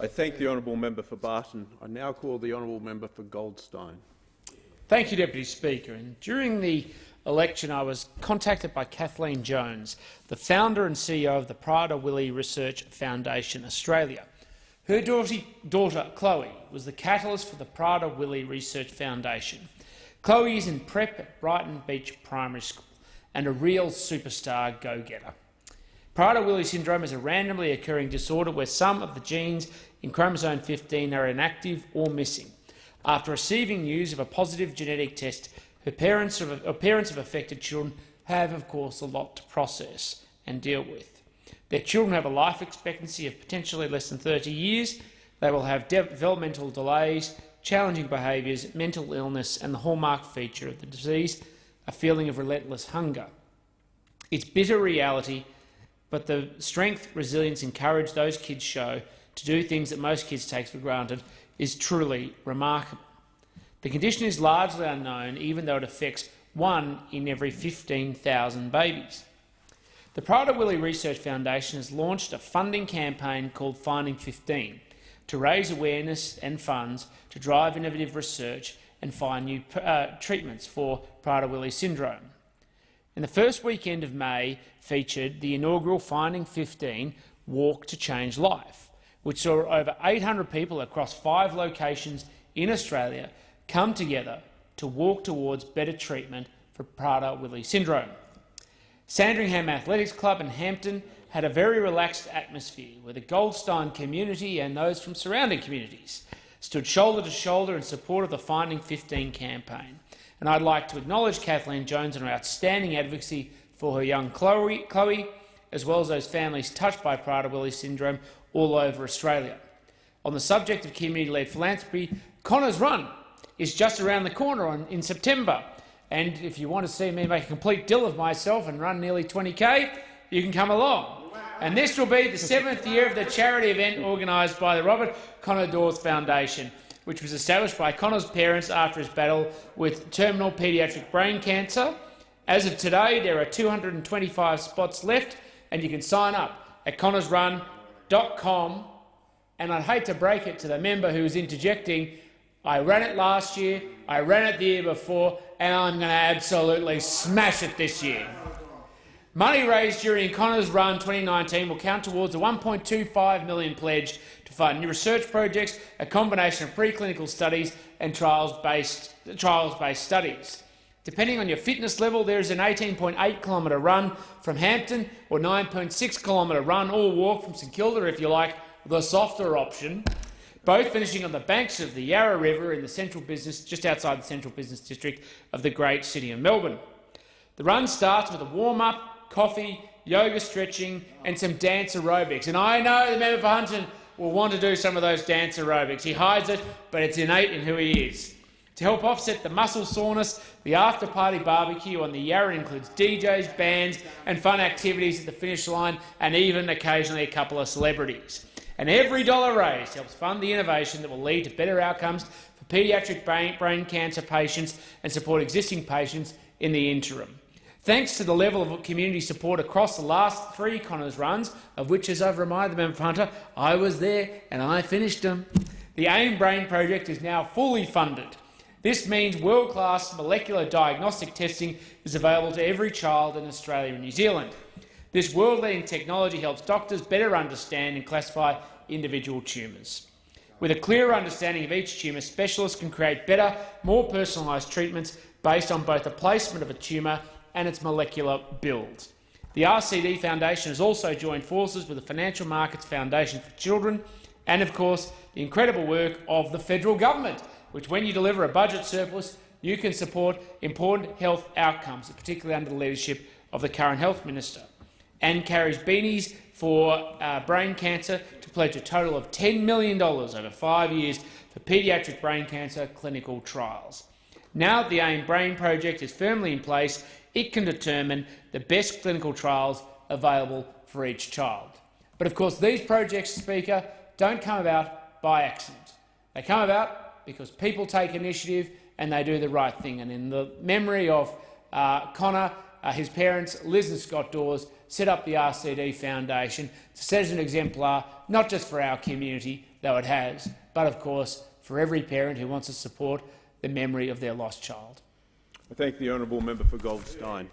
I thank the honourable member for Barton. I now call the honourable member for Goldstein. Thank you, Deputy Speaker. And during the election, I was contacted by Kathleen Jones, the founder and CEO of the Prader-Willi Research Foundation Australia. Her daughter, Chloe, was the catalyst for the Prader-Willi Research Foundation. Chloe is in prep at Brighton Beach Primary School and a real superstar go-getter. Prader-Willi syndrome is a randomly occurring disorder where some of the genes in chromosome 15 are inactive or missing. After receiving news of a positive genetic test, parents of affected children have, of course, a lot to process and deal with. Their children have a life expectancy of potentially less than 30 years. They will have developmental delays, challenging behaviours, mental illness, and the hallmark feature of the disease, a feeling of relentless hunger. It's bitter reality, but the strength, resilience and courage those kids show to do things that most kids take for granted is truly remarkable. The condition is largely unknown, even though it affects 1 in every 15,000 babies. The Prader-Willi Research Foundation has launched a funding campaign called Finding 15 to raise awareness and funds to drive innovative research and find new treatments for Prader-Willi syndrome. And the first weekend of May featured the inaugural Finding 15 Walk to Change Life, which saw over 800 people across 5 locations in Australia come together to walk towards better treatment for Prader-Willi syndrome. Sandringham Athletics Club in Hampton had a very relaxed atmosphere where the Goldstein community and those from surrounding communities stood shoulder to shoulder in support of the Finding 15 campaign. And I'd like to acknowledge Kathleen Jones and her outstanding advocacy for her young Chloe, as well as those families touched by Prader-Willi syndrome all over Australia. On the subject of community-led philanthropy, Connor's Run is just around the corner in September. And if you want to see me make a complete deal of myself and run nearly 20k, you can come along. And this will be the 7th year of the charity event organised by the Robert Connor Dawes Foundation, which was established by Connor's parents after his battle with terminal paediatric brain cancer. As of today, there are 225 spots left, and you can sign up at connorsrun.com. And I'd hate to break it to the member who is interjecting, I ran it last year, I ran it the year before, and I'm going to absolutely smash it this year. Money raised during Connor's Run 2019 will count towards the $1.25 million pledge to fund new research projects, a combination of preclinical studies and trials-based studies. Depending on your fitness level, there is an 18.8-kilometre run from Hampton or 9.6-kilometre run or walk from St Kilda, if you like, the softer option, both finishing on the banks of the Yarra River in the just outside the central business district of the great city of Melbourne. The run starts with a warm-up, coffee, yoga stretching and some dance aerobics. And I know the member for Hunton will want to do some of those dance aerobics. He hides it, but it's innate in who he is. To help offset the muscle soreness, the after-party barbecue on the Yarra includes DJs, bands and fun activities at the finish line and even occasionally a couple of celebrities. And every dollar raised helps fund the innovation that will lead to better outcomes for paediatric brain cancer patients and support existing patients in the interim. Thanks to the level of community support across the last 3 Connors runs, of which, as I've reminded the member for Hunter, I was there and I finished them, the AIM Brain project is now fully funded. This means world-class molecular diagnostic testing is available to every child in Australia and New Zealand. This world-leading technology helps doctors better understand and classify individual tumours. With a clearer understanding of each tumour, specialists can create better, more personalised treatments based on both the placement of a tumour and its molecular build. The RCD Foundation has also joined forces with the Financial Markets Foundation for Children and, of course, the incredible work of the federal government, which, when you deliver a budget surplus, you can support important health outcomes, particularly under the leadership of the current Health Minister, and carries beanies for brain cancer to pledge a total of $10 million over 5 years for paediatric brain cancer clinical trials. Now that the AIM Brain project is firmly in place, it can determine the best clinical trials available for each child. But of course, these projects, Speaker, don't come about by accident. They come about because people take initiative and they do the right thing. And in the memory of Connor his parents, Liz and Scott Dawes, set up the RCD Foundation to set as an exemplar, not just for our community, though it has, but of course for every parent who wants to support the memory of their lost child. I thank the honourable member for Goldstein.